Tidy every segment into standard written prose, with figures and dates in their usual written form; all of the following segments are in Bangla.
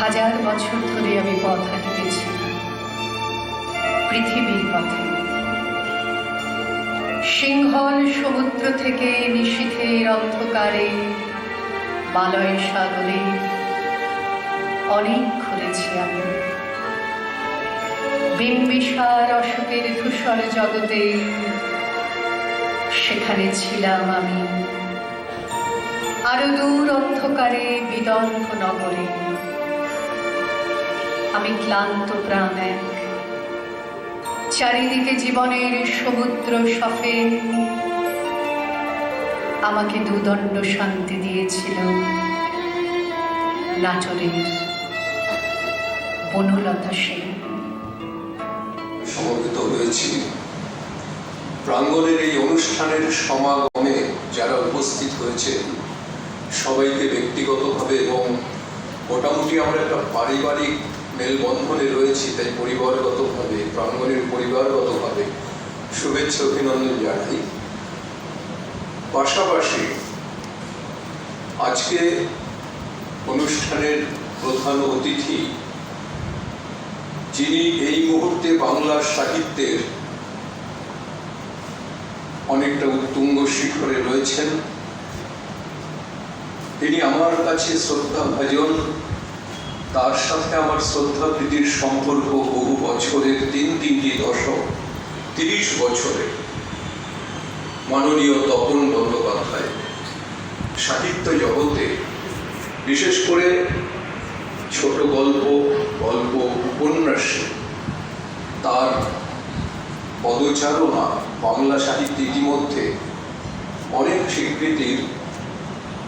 হাজার বছর ধরে আমি পথ হাঁটিতেছি পৃথিবীর পথে। সিংহল সমুদ্র থেকে নিশীথের অন্ধকারে মালয় সাগরে অনেক ঘুরেছি আমি। বিম্বিসার অশোকের ধূসর জগতে সেখানে ছিলাম আমি। আরো দূর অন্ধকারে বিদর্ভ নগরে আমি ক্লান্ত প্রাণ এক। চারিদিকে জীবনের সমুদ্র সফে আমাকে দুদণ্ড শান্তি দিয়েছিল নাটোরের বনলতা সেন। সমবেত হয়েছি প্রাঙ্গণের এই অনুষ্ঠানের সমাগমে যারা উপস্থিত হয়েছে সবাইকে ব্যক্তিগতভাবে এবং মোটামুটি আমরা একটা পারিবারিক মেলবন্ধনে রয়েছি, তাই পরিবারগতভাবে প্রাঙ্গণের পরিবারগতভাবে শুভেচ্ছা অভিনন্দন জানাই। পাশাপাশি আজকে অনুষ্ঠানের প্রধান অতিথি, যিনি এই মুহূর্তে বাংলা সাহিত্যের অনেকটা উত্তুঙ্গ শিখরে রয়েছেন, তিনি আমার কাছে শ্রদ্ধাভাজন। তার সাথে আমার শ্রদ্ধা প্রীতির সম্পর্ক বহু বছরের, তিনটি দশক, 30 বছরের। মাননীয় তপন বন্দ্যোপাধ্যায় সাহিত্য জগতে, বিশেষ করে ছোট গল্প উপন্যাসে তার পদচারণা বাংলা সাহিত্যে ইতিমধ্যে অনেক স্বীকৃতির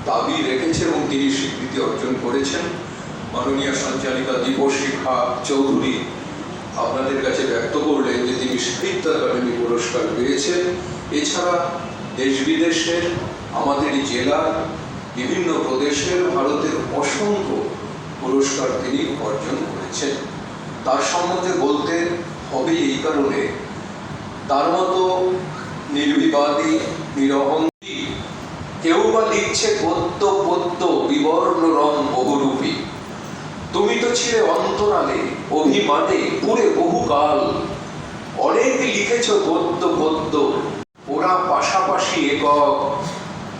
দাবি রেখেছে এবং তিনি স্বীকৃতি অর্জন করেছেন। মাননীয় সঞ্চালিকা দীপশিখা চৌধুরী আপনাদের কাছে ব্যক্ত করলেন যে তিনি সাহিত্য একাডেমি পুরস্কার পেয়েছেন। এছাড়া দেশ বিদেশের, আমাদের জেলার, বিভিন্ন প্রদেশের, ভারতের অসংখ্য পুরস্কার তিনি অর্জন করেছেন। তার সম্বন্ধে বলতে হবে এই কারণে, তার মতো নির্বিবাদী, নিরহংকারী, কেউ বা লিখছে গদ্য পদ্য বিবর্ণ রং বহুরূপী। তুমি তো ছিলে অন্তরালে অভিমানে পুরে বহুকাল, অনেক লিখেছ গদ্য পদ্য, ওরা পাশাপাশি একক,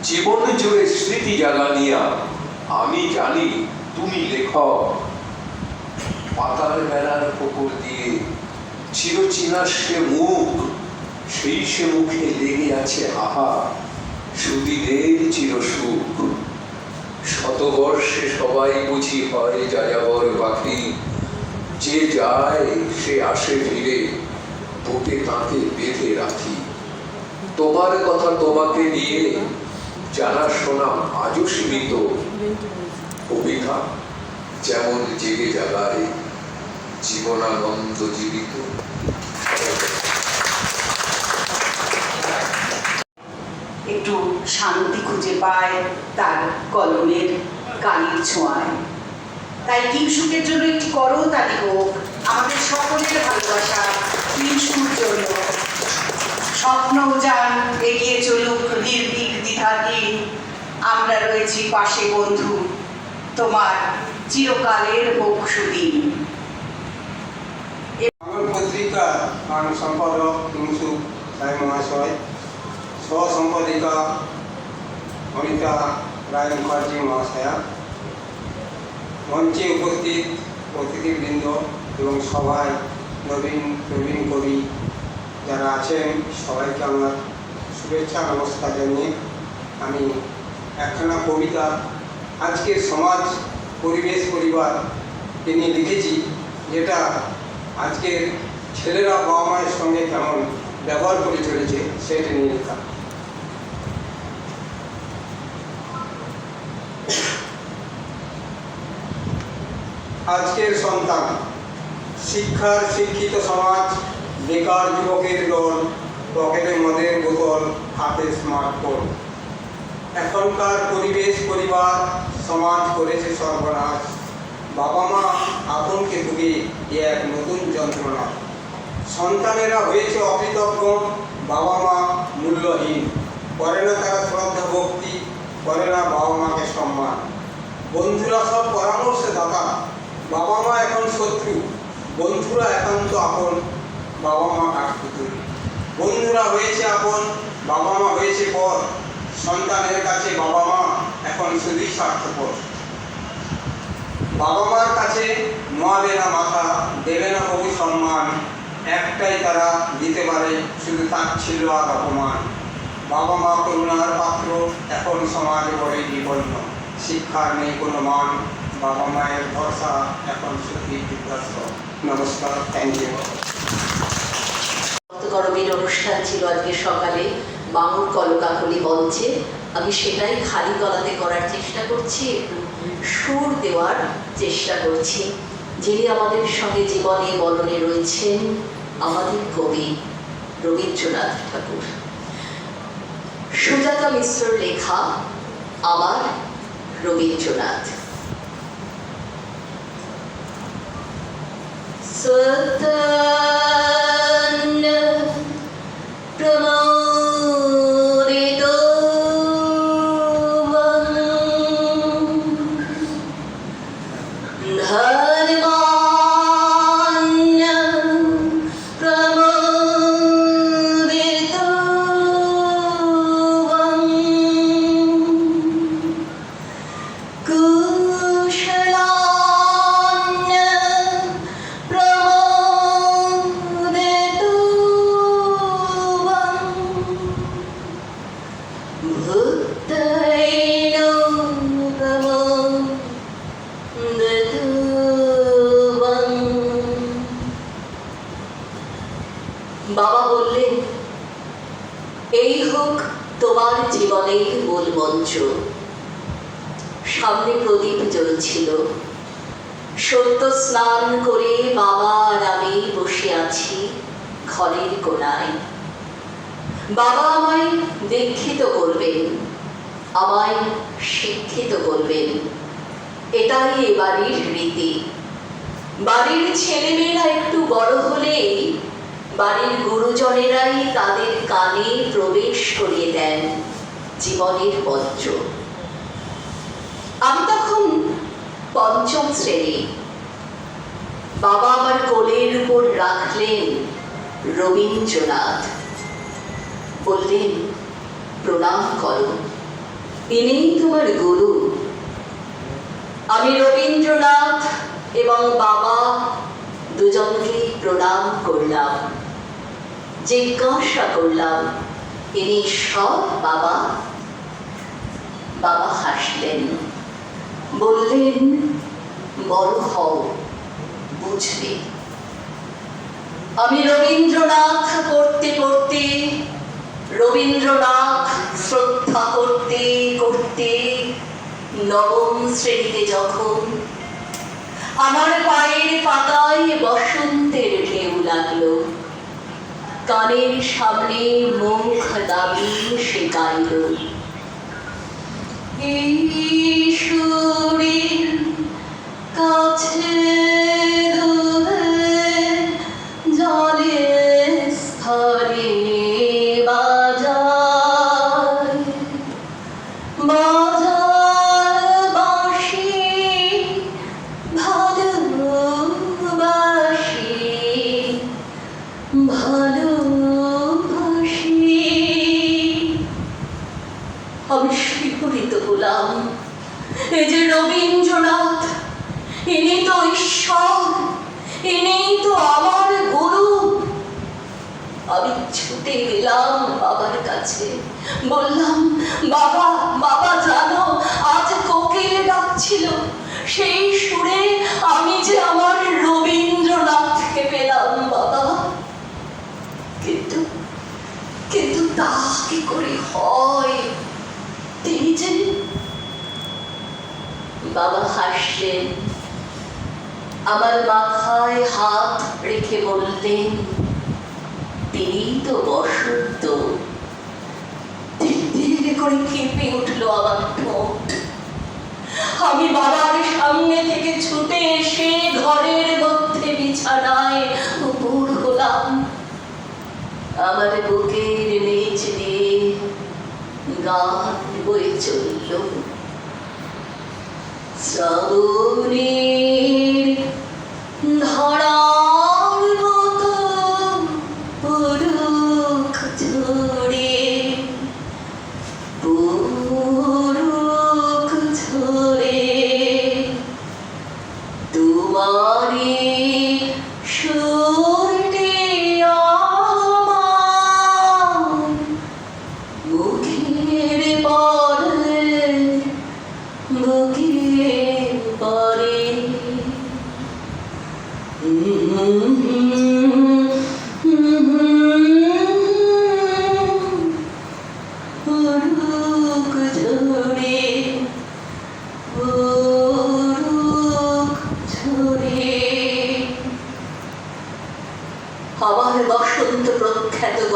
জীবন জুড়ে স্মৃতি জাগানিয়া। আমি জানি তুমি লেখক। পাতার বেলার পুকুর দিয়ে চিরচেনা সে মুখ, সেই সে মুখে লেগে আছে আহা সুদিনের চিরসুখ। শতবর্ষে সবাই বুঝি হয় যাযাবর পাখি, যে যায় সে আসে ফিরে, তোকে তাকে বেঁধে রাখি। তোমার কথা তোমাকে নিয়ে জানা শোনা আজও সীমিত, কবিতা যেমন জেগে জাগায় জীবনানন্দ জীবিত। একটু শান্তি খুঁজে পায় তার কলমের কালির ছোঁয়ায়। তাই কিংসুকের জন্য একটি করতালি হোক আমাদের সকলের ভালোবাসা কিংসুর জন্য। স্বপ্ন উজান এগিয়ে চলুক নির্ভীক দ্বিধাহীন, আমরা রয়েছি পাশে বন্ধু, তোমার চিরকালের হোক সুদিন। পত্রিকার সম্পাদক কিংসুক রায় মহাশয়, সহ সম্পাদিকা অনিতা রায় মুখার্জি মহাশয়া, মঞ্চে উপস্থিত অতিথিবৃন্দ এবং সভায় নবীন কবি যারা আছেন, সবাইকে আমার শুভেচ্ছা নমস্কার জানিয়ে আমি একখানা কবিতা আজকের সমাজ পরিবেশ পরিবার নিয়ে লিখেছি, যেটা আজকের ছেলেরা বাবা মায়ের সঙ্গে কেমন ব্যবহার করে চলেছে সেটা নিয়ে লেখা। আজকের সন্তান, শিক্ষার শিক্ষিত সমাজ, বেকার যুবকের দল, পকেটে মদের বোতল, হাতে স্মার্টফোন। এখনকার পরিবেশ পরিবার সমাজ করেছে সর্বনাশ, বাবা মা আতঙ্কে ভুগে এক নতুন যন্ত্রণা। সন্তানেরা হয়েছে অকৃতজ্ঞ, বাবা মা মূল্যহীন, করে না তারা শ্রদ্ধা ভক্তি, করে না বাবা মাকে সম্মান। বন্ধুরা সব পরামর্শ দাতা, বাবা মা এখন শত্রু, বন্ধুরা একান্ত আপন, বাবা মা কাঠপুতুল। বন্ধুরা হয়েছে আপন, বাবা মা হয়েছে পর, সন্তানের কাছে বাবা মা এখন শুধুই স্বার্থপর। বাবা মার কাছে নোয়াবে না মাথা, দেবে না বহু সম্মান, একটাই তারা দিতে পারে শুধু তাচ্ছিল্য আর অপমান। বাবা মা করুণার পাত্র, এখন সমাজ বড়ই বিপন্ন, শিক্ষার নেই কোনো মান, বাবা মায়ের ভরসা এখন সত্যি বিধ্বস্ত। নমস্কার, থ্যাংক ইউ। করবীর অনুষ্ঠান ছিল আজকে সকালে বাঙুর কলকাকলি মঞ্চে। আমি সেটাই খালি গলাতে করার চেষ্টা করছি, একটু সুর দেওয়ার চেষ্টা করছি। যিনি আমাদের সঙ্গে জীবনে বরণে রয়েছেন আমাদের কবি রবীন্দ্রনাথ ঠাকুর। সুজাতা মিশ্রর লেখা আমার রবীন্দ্রনাথ। বাবা বললেন, এই হোক তোমার জীবনের মূল মন্ত্র। সামনে প্রদীপ জ্বলছিল। সত্য স্নান করে বাবা আর আমি বসে আছি ঘরের কোণায়। বাবা আমায় দীক্ষিত করবেন, আমায় শিক্ষিত করবেন, এটাই এ বাড়ির রীতি। বাড়ির ছেলেমেয়েরা একটু বড় হলেই বাড়ির গুরুজনেরাই তাদের কানে প্রবেশ করিয়ে দেন জীবনের মন্ত্র। আমি তখন পঞ্চম শ্রেণী। বাবা আমার কোলের উপর রাখলেন রবীন্দ্রনাথ, বললেন, প্রণাম করো, ইনি তোমার গুরু। আমি রবীন্দ্রনাথ এবং বাবা দুজনকেই প্রণাম করলাম, জিজ্ঞাসা করলাম, ইনি সব বাবা? বাবা হাসলেন, বললেন, বড় হও, বুঝবে। আমি রবীন্দ্রনাথ পড়তে পড়তে, রবীন্দ্রনাথ শ্রদ্ধা করতে করতে নবম শ্রেণীতে যখন আমার পায়ের পাতায় বসন্তের ঢেউ লাগলো, কানের সামনে মুখ দাবি সে গাইল, ঈশ্বরের কাছে দূরে জলে স্থলে বাজায় বাজার বাঁশি ভালোবাসি ভালোবাসি। আমি শিহরিত হলাম, এই যে রবীন্দ্রনাথ, ইনি তো ঈশ্বর, ইনি তো আমার গুরু। আমি ছুটে গেলাম বাবার কাছে, বললাম, বাবা বাবা জানো, আজ কোকিল ডাকছিল, সেই সুরে আমি যে আমার রবীন্দ্রনাথকে পেলাম বাবা। কিন্তু কিন্তু তা কি করে হয়? তিনি যে। বাবা হাসলেন, আমার মাথায় হাত রেখে বললেন, তিনি তো বসন্ত। ধীরে করে কেঁপে উঠলো আমার ঠোঁট। আমি বাবার সামনে থেকে ছুটে এসে ঘরের মধ্যে বিছানায় উপর হলাম। আমার বুকের নিচ দিয়ে গান বয়ে চলল, শ্রাবণের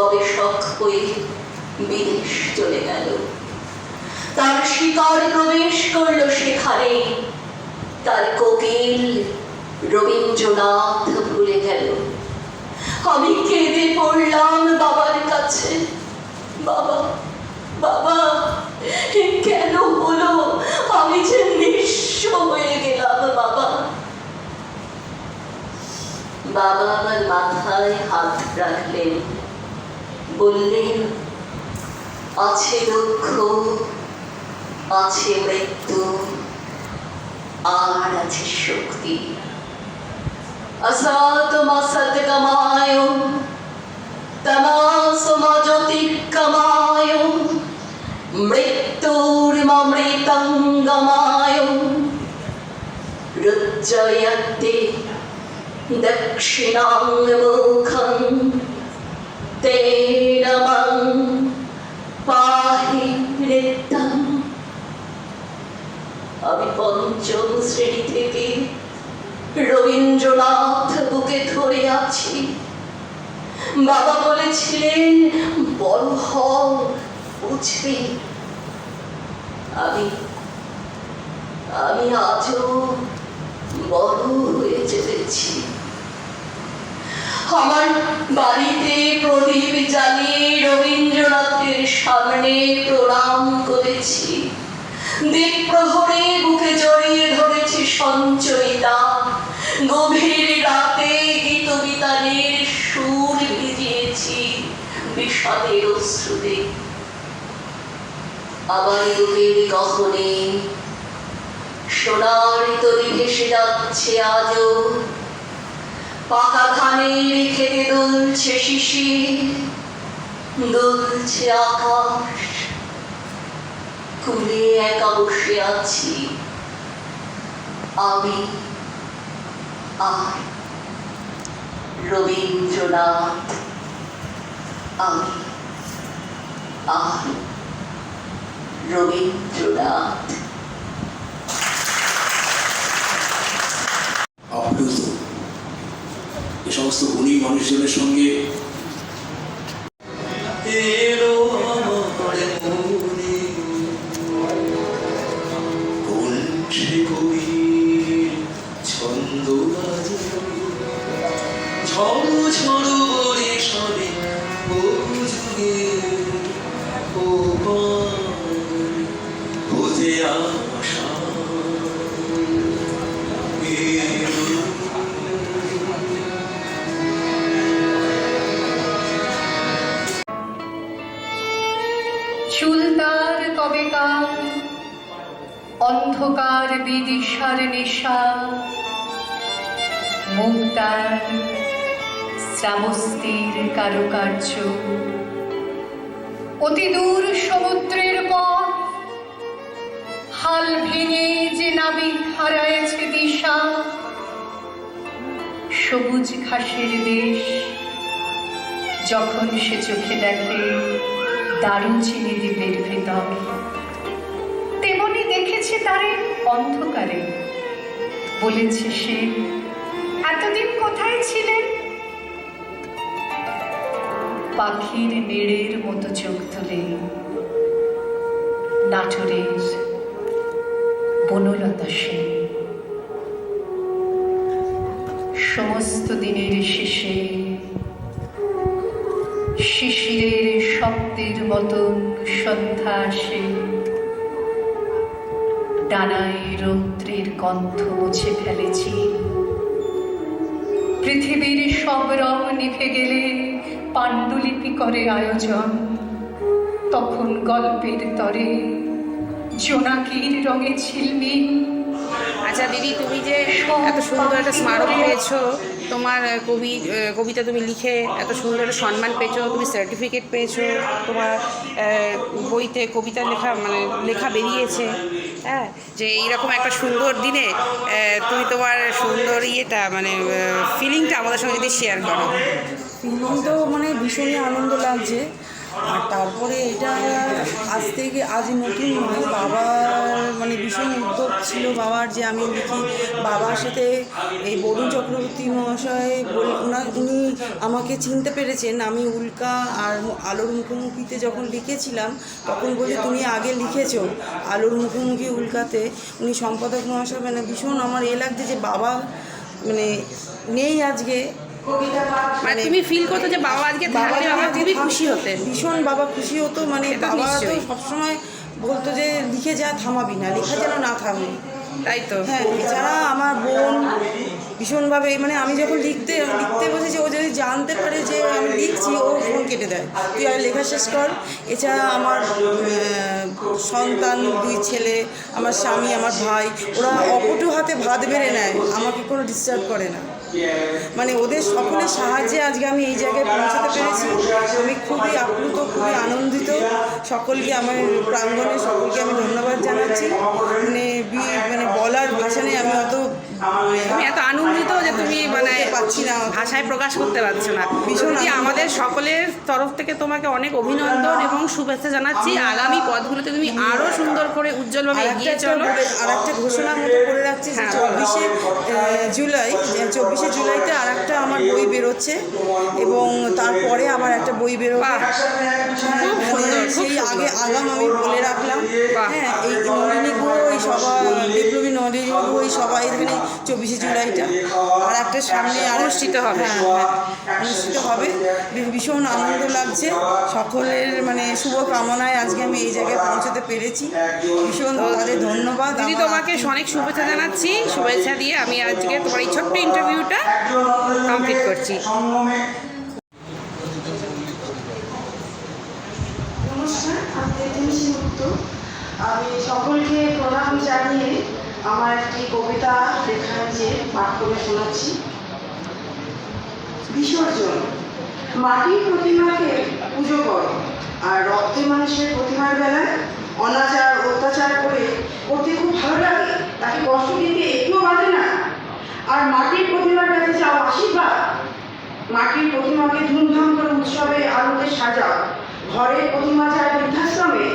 গবেষক হয়ে বিদেশ চলে গেল। তার শিকার প্রবেশ করলো সেখানে, তার কোকিল রবীন্দ্রনাথ ভুলে গেল। আমি কেঁদে পড়লাম বাবার কাছে, বাবা বাবা কেন হলো, আমি যে নিঃস্ব হয়ে গেলাম বাবা। বাবা আমার মাথায় হাত রাখলেন, বললেন আছে দুঃখ, আছে মৃত্যু, আর আছে শক্তি। असतमा सद्गमाय तमसमा ज्योतिर्गमाय मृत्युर्ममृतङ्गमाय रुज्जयते दक्षिणाङ्मुखं तेन मं पाहि नित्यम्। আমি পঞ্চম শ্রেণী থেকে রবীন্দ্রনাথ বুকে ধরে আছি। বাবা বলেছিলেন বড় হও, বুঝবে। আমি আজও বড় হয়ে চলেছি। আমার বাড়িতে প্রদীপ জ্বালিয়ে রবীন্দ্রনাথের সামনে প্রণাম করেছি। দিক প্রহরে বুকে জড়িয়ে ধরেছি সঞ্চয়িতা। গভীর রাতে গীত বিতানের সুর ভিজিয়েছি বিষাদের অশ্রুতে। আবার বুকের গহনে সোনার তরি ভেসে যাচ্ছে আজও। পাকা ধানের খেতে দুলছে শিশির, দুলছে আকাশ। কুলে একা বসে আছি আমি আর রবীন্দ্রনাথ, আমি আর রবীন্দ্রনাথ। আপ্লুত এ সমস্ত গুণী মানুষজনের সঙ্গে এলো আমার মনে কোন সে কবির ছন্দ বাজে ঝড় ঝড় বলে সবে বহু যুগে ও হতে আসা চুল তার কবেকার, অন্ধকার বিদিশার নেশা, মুখ তার শ্রাবস্তির কারুকার্য। অতি দূর সমুদ্রের পর হাল ভেঙে যে নাবিক হারায়েছে দিশা। সবুজ ঘাসের দেশ যখন সে চোখে দেখে দারুচিনি দ্বীপের ভেতর, তেমনি দেখেছে তারে অন্ধকারে। বলেছে সে, এতদিন কোথায় ছিলেন? পাখির নেড়ের মতো চোখ তুলে নাটোরের বনলতা সেন। সমস্ত দিনের শেষে শিশিরের শব্দের মতন সন্ধ্যা আসে। ডানায় রৌদ্রের গন্ধ মুছে ফেলেছি। পৃথিবীর সব রং নিভে গেলে পাণ্ডুলিপি করে আয়োজন। তখন গল্পের তরে জোনাকির রঙে ঝিলমিল। আচ্ছা দিদি, তুমি যে এত সুন্দর একটা স্মারক পেয়েছো, তোমার কবিতা তুমি লিখে এত সুন্দর একটা সম্মান পেয়েছো, তুমি সার্টিফিকেট পেয়েছো, তোমার বইতে কবিতা লেখা বেরিয়েছে। হ্যাঁ, যে এইরকম একটা সুন্দর দিনে তুমি তোমার সুন্দর ফিলিংটা আমাদের সঙ্গে যদি শেয়ার করো। ফিলিং তো ভীষণই আনন্দ লাগছে। আর তারপরে এটা আজ থেকে আজ নতুন নয়, বাবার মানে ভীষণ উদ্যোগ ছিল বাবার যে আমি লিখি। বাবার সাথে এই বরুণ চক্রবর্তী মহাশয় উনি আমাকে চিনতে পেরেছেন। আমি উল্কা আর আলোর মুখোমুখিতে যখন লিখেছিলাম তখন বলে তুমি আগে লিখেছো আলোর মুখোমুখি উল্কাতে। উনি সম্পাদক মহাশয় মানে ভীষণ আমার লাগছে যে বাবা মানে নেই আজকে। মানে তুমি ফিল করতো যে বাবা আজকে থাকলে বাবা খুবই খুশি হতেন? ভীষণ বাবা খুশি হতো, মানে বাবা তো সবসময় বলতো যে লিখে যা, থামাবি না, লেখা যেন না থামে। তাই তো। হ্যাঁ, এছাড়া আমার বোন ভীষণভাবে মানে আমি যখন লিখতে বসেছি, ও যদি জানতে পারে যে আমি লিখছি ও ফোন কেটে দেয়, তুই আর লেখা শেষ কর। এছাড়া আমার সন্তান 2 ছেলে, আমার স্বামী, আমার ভাই, ওরা অপটু হাতে ভাত বেড়ে নেয়, আমাকে কোনো ডিস্টার্ব করে না। মানে ওদের সকলের সাহায্যে আজকে আমি এই জায়গায় পৌঁছাতে পেরেছি। আমি খুবই আপ্লুত, খুবই আনন্দিত। সকলকে আমার প্রাঙ্গণে সকলকে আমি ধন্যবাদ জানাচ্ছি। মানে বলার ভাষা নেই, আমি তুমি এত আনন্দিত যে তুমি মানে পাচ্ছি না, ভাষায় প্রকাশ করতে পারছো না। ভীষণ আমাদের সকলের তরফ থেকে তোমাকে অনেক অভিনন্দন এবং শুভেচ্ছা জানাচ্ছি। আগামী পথগুলোতে তুমি আরো সুন্দর করে উজ্জ্বলভাবে এগিয়ে চলো। আর একটা ঘোষণার মতো করে রাখছি যে 24শে জুলাইতে আর একটা আমার বই বেরোচ্ছে এবং তারপরে আবার একটা বই বেরোবে। সেই আগে আগাম আমি বলে রাখলাম। হ্যাঁ, এই নলিনী গুহ, এই সভা বিপ্লবী নলিনী গুহ, এই সবাই এখানে 24শে জুলাইটা আর একটা সামনে অনুষ্ঠিত হবে। হ্যাঁ, অনুষ্ঠিত হবে। ভীষণ আনন্দ লাগছে। সকলের মানে শুভকামনায় আজকে আমি এই জায়গায় পৌঁছতে পেরেছি। ভীষণ তাদের ধন্যবাদ। দিদি তোমাকে অনেক শুভেচ্ছা জানাচ্ছি। শুভেচ্ছা দিয়ে আমি আজকে তোমার এই ছোট্ট ইন্টারভিউটা কমপ্লিট করছি। নমস্কার, আমি তেজস্বী সেনগুপ্ত। আমি সকলকে প্রণাম জানিয়ে আমার একটি কবিতা লেখা যে পাঠ করে শোনাচ্ছি। বিসর্জন। মাটির প্রতিমাকে পুজো করো, আর রক্তের মানুষের প্রতিমার বেলায় অনাচার অত্যাচার করতে খুব ভালো লাগে, তাকে কষ্ট দিতে একটুও বাধে না। আর মাটির প্রতিমার কাছে চাও আশীর্বাদ। মাটির প্রতিমাকে ধুমধাম করে উৎসবে আলোতে সাজাও, ঘরের প্রতিমা চায় বৃদ্ধাশ্রমে।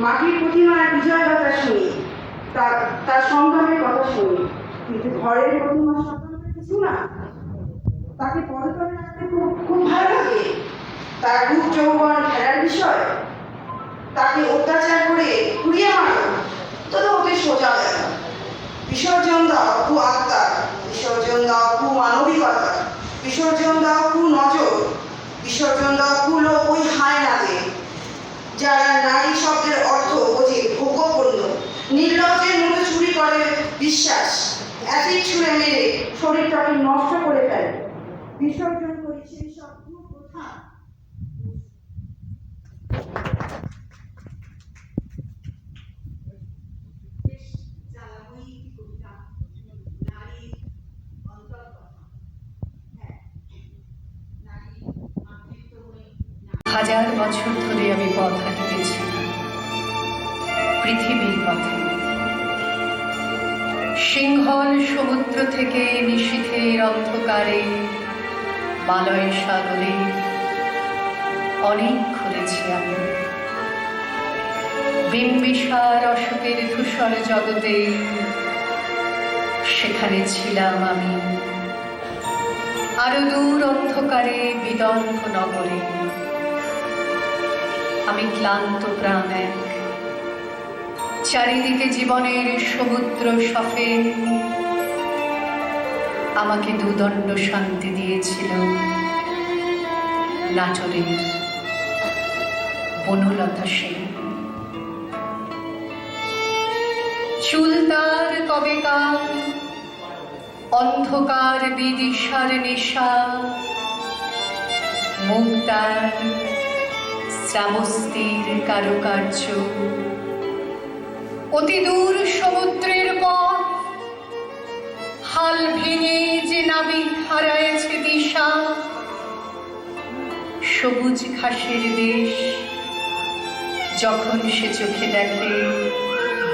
মাটির প্রতিমার বিজয় কথা শুনি, তার সংগ্রামের কথা শুনি, কিন্তু ঘরের প্রতিমা সংগ্রামের কিছু না। তাকে পদতলে রাখতে খুব ভালো লাগে, তার রূপ যৌবন খেলার বিষয়। তাকে অত্যাচার করে পুড়িয়ে মারো, তবে ওদের সোজা দেখা। বিসর্জন দাও কু আত্মা, বিসর্জন দাও কু মানবিকতা, বিসর্জন দাও কু নজর, বিসর্জন দাও কু লোক ওই হায়নাতে, যারা নারী শব্দের অর্থ বোঝে ভোগ্যপূর্ণ, নির্লজ্জের মতো চুরি করে বিশ্বাস, অ্যাসিড ছুঁড়ে মেরে শরীরটাকে নষ্ট করে ফেলে। বিসর্জন করি সেই সব প্রথা। হাজার বছর ধরে আমি পথ হাঁটিতেছি পৃথিবীর পথে। সিংহল সমুদ্র থেকে নিশীথের অন্ধকারে মালয় সাগরে অনেক ঘুরেছি আমি। বিম্বিসার অশোকের ধূসর জগতে সেখানে ছিলাম আমি। আরো দূর অন্ধকারে বিদর্ভ নগরে আমি ক্লান্ত প্রাণ এক। চারিদিকে জীবনের সমুদ্র সফে আমাকে দুদণ্ড শান্তি দিয়েছিল নাটোরের বনলতা সেন। চুল তার কবেকার অন্ধকার বিদিশার নেশা, মুখ তার শ্রাবস্তির কারুকার্য। অতি দূর সমুদ্রের পথ হাল ভেঙে যে নাবিক হারায়েছে দিশা। সবুজ ঘাসের দেশ যখন সে চোখে দেখে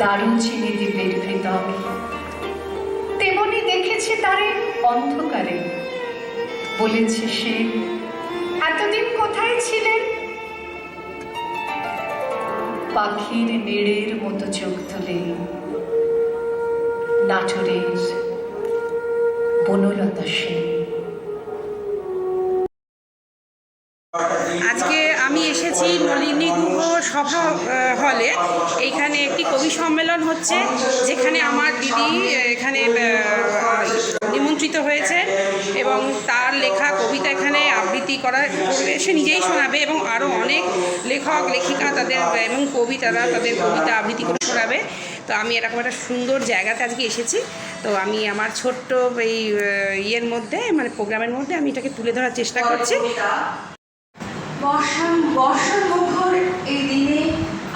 দারুচিনি দ্বীপের ভেতর, তেমনি দেখেছে তারে অন্ধকারে। বলেছে সে, এতদিন কোথায় ছিলেন? পাখির নেড়ের মতো চোখ তুলে নাটোরের বনলতা সেন। আজকে আমি এসেছি নলিনী গুহ সভা হলে। এইখানে একটি কবি সম্মেলন হচ্ছে, যেখানে আমার দিদি এখানে নিমন্ত্রিত হয়েছে এবং তার লেখা কবিতা এখানে আবৃত্তি করবে। সে নিজেই শোনাবে এবং আরও অনেক লেখক লেখিকা তাদের এবং কবি তারা তাদের কবিতা আবৃত্তি করে শোনাবে। তো আমি এরকম একটা সুন্দর জায়গাতে আজকে এসেছি। তো আমি আমার ছোট্ট এই ইয়ের মধ্যে মানে প্রোগ্রামের মধ্যে আমি এটাকে তুলে ধরার চেষ্টা করছি। বর্ষার মুখর এই দিনে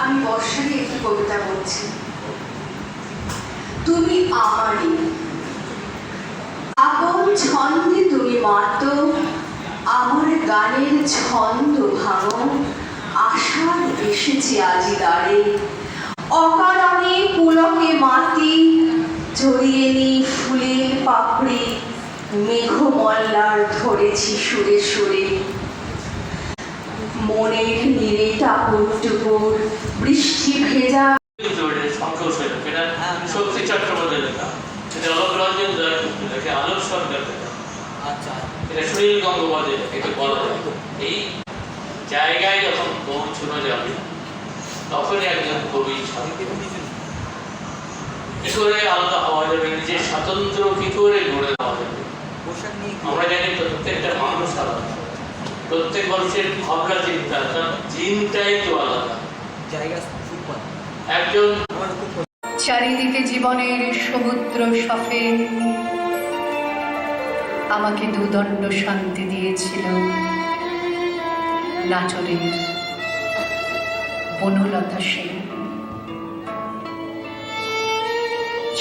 আমি বর্ষাকে একটি কবিতা বলছি। তুমি আমারই আপন ছন্দে তুমি মাত, আমার গানের ছন্দ ভাঙো। আষাঢ় এসেছে আজি দ্বারে, অকারণে পুলকে মাটি জড়িয়ে নি ফুলের পাপড়ি। মেঘমল্লার ধরেছি সুরে সুরে, মনের নীরে টাপুর টুপুর বৃষ্টি ভেজা। শক্তি চট্টোপাধ্যায় লেখা, এটা অলোক রঞ্জন লেখা, আলোক সরকার লেখা, এটা সুনীল গঙ্গোপাধ্যায় লেখা। এটা বলা যায় এই জায়গায় যখন পৌঁছানো যাবে তখনই একজন কবি কি করে আলাদা হওয়া যাবে, নিজের স্বাতন্ত্র্য কি করে গড়ে দেওয়া যাবে। আমরা জানি প্রত্যেকটা মানুষ আলাদা, প্রত্যেক মানুষের ভাবনা চিন্তা তার জিনটাই তো আলাদা। একজন চারিদিকে জীবনের সমুদ্র সফে আমাকে দুদণ্ড শান্তি দিয়েছিল নাটোরের বনলতা সেন।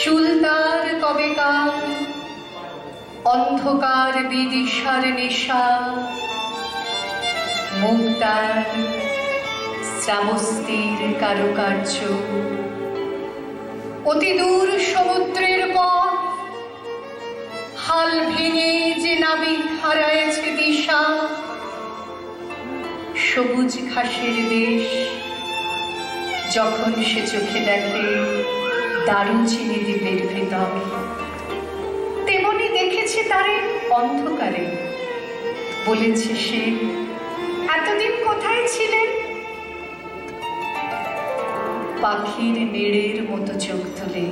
চুল তার কবেকার অন্ধকার বিদিশার নেশা, মুখ তার শ্রাবস্তির কারুকার্য। অতি দূর সমুদ্রের পর হাল ভেঙে যে নাবিক হারায়েছে দিশা, সবুজ ঘাসের দেশ যখন সে চোখে দেখে দারুচিনি দ্বীপের ভেতর, তেমনি দেখেছে তারে অন্ধকারে। বলেছে সে, এতদিন কোথায় ছিলেন? পাখির নেড়ের মতো চোখ তুলে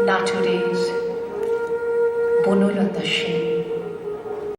নাটোরের বনলতা সেন।